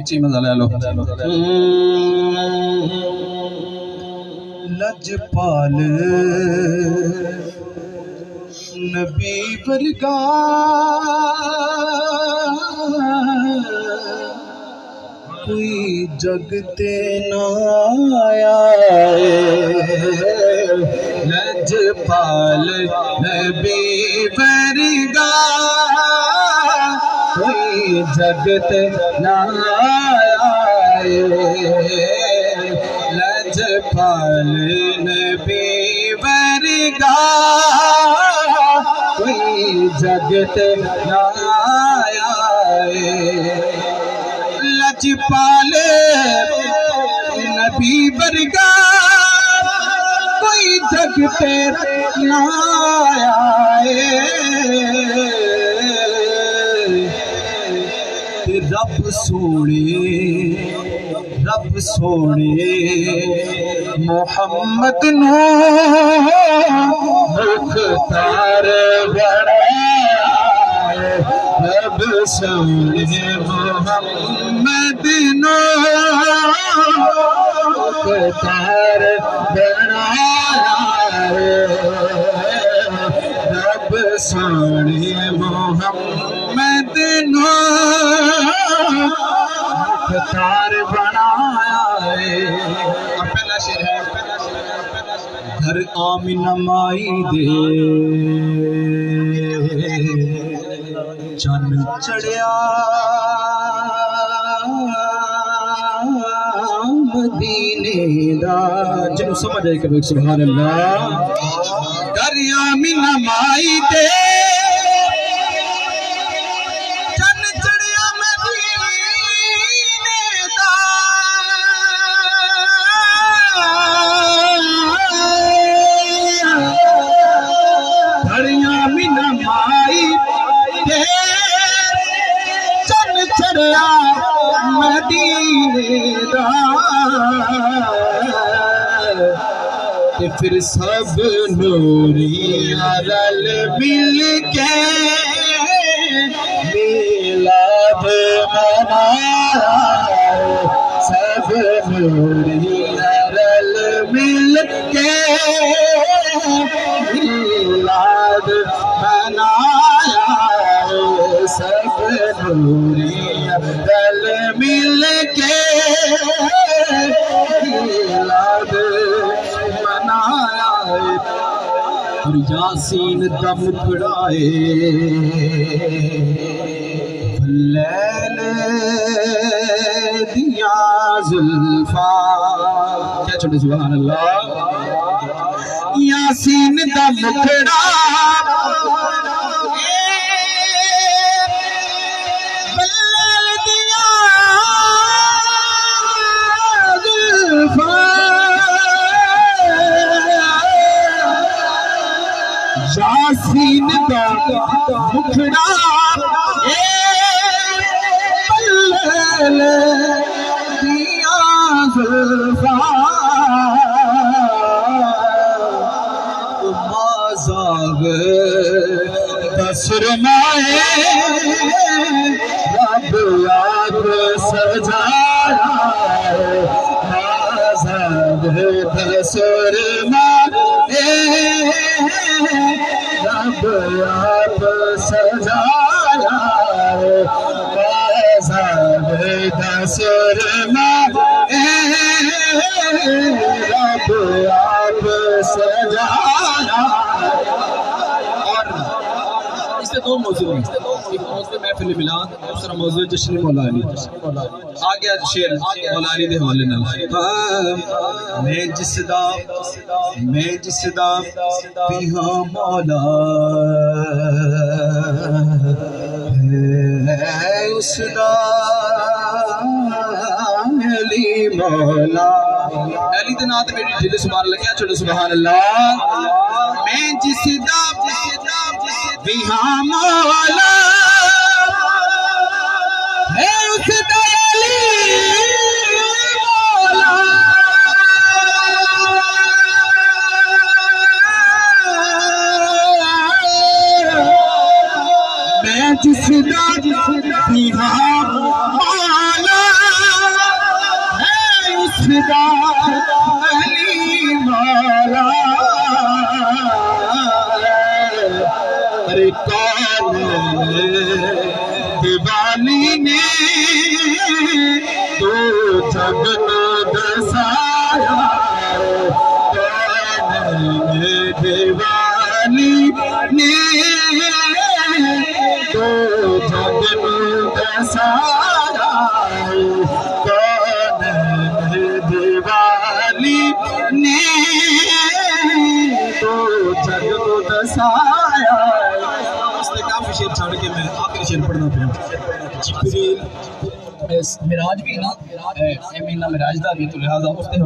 اچھی مزہ لے لو لجپال نبی ورگا کوئی جگتے نہ آیا لجپال نبی ورگا کوئی جگتے نہ آیا لجپال نبی ورگا کوئی جگتے نہ آیا لجپال نبی ورگا کوئی جگتے نہ آیا رب سونے محمد نو مختار بنایا رب سونے محمد نو مختار بنایا رب سونے محمد نو مختار بنایا اور پہلا شعر ہے گھر آمنہ مائی دے چن چڑھیا مدینے دا جنہوں سمجھ آئے کہ سبحان اللہ گھر آمنہ مائی دے مدینے دا کہ پھر سب نوری رل مل کے میلاد منایا سب نوری رل مل کے میلاد منایا سب نوری دل مل کے میلاد منایا اور یاسین دم پڑائے لیل دیا زلفا کیا چھوٹے سبحان اللہ یاسین دم پڑائے یاسین دا مکھڑا پلے دیا زلفا مازاغ بسرمائے رب یاد سجایا مازاغ بسرمائے رب آپ سجایا مذہب دسرما رب آپ سجایا اور اس سے دو موضوع ہیں ایک موضوع محفل میلاد دوسرا موضوع جشن مولا علی آگیا شعر مولا علی دے حوالے نال میں جس دا بھی ہاں مولا ہے اس دا علی مولا علی دے نات میری دل سبحان اللہ کیا چھوڑے سبحان اللہ میں جس دا بھی ہاں مولا ہے اس دا جس دا بھی ہاں مولا سجدہ علی مولا ارے کون دیوالی نے تو جگ کو دسایا کون دیوالی نے تو جگ کو دسایا کون دیوالی نے تو جگ کو دسایا کافی شیر چھاڑ کے میں آخری شیر پڑھنا پیا جبریل معراج بھی نا مہینہ معراج دا بھی تو لہذا اس کے حوالے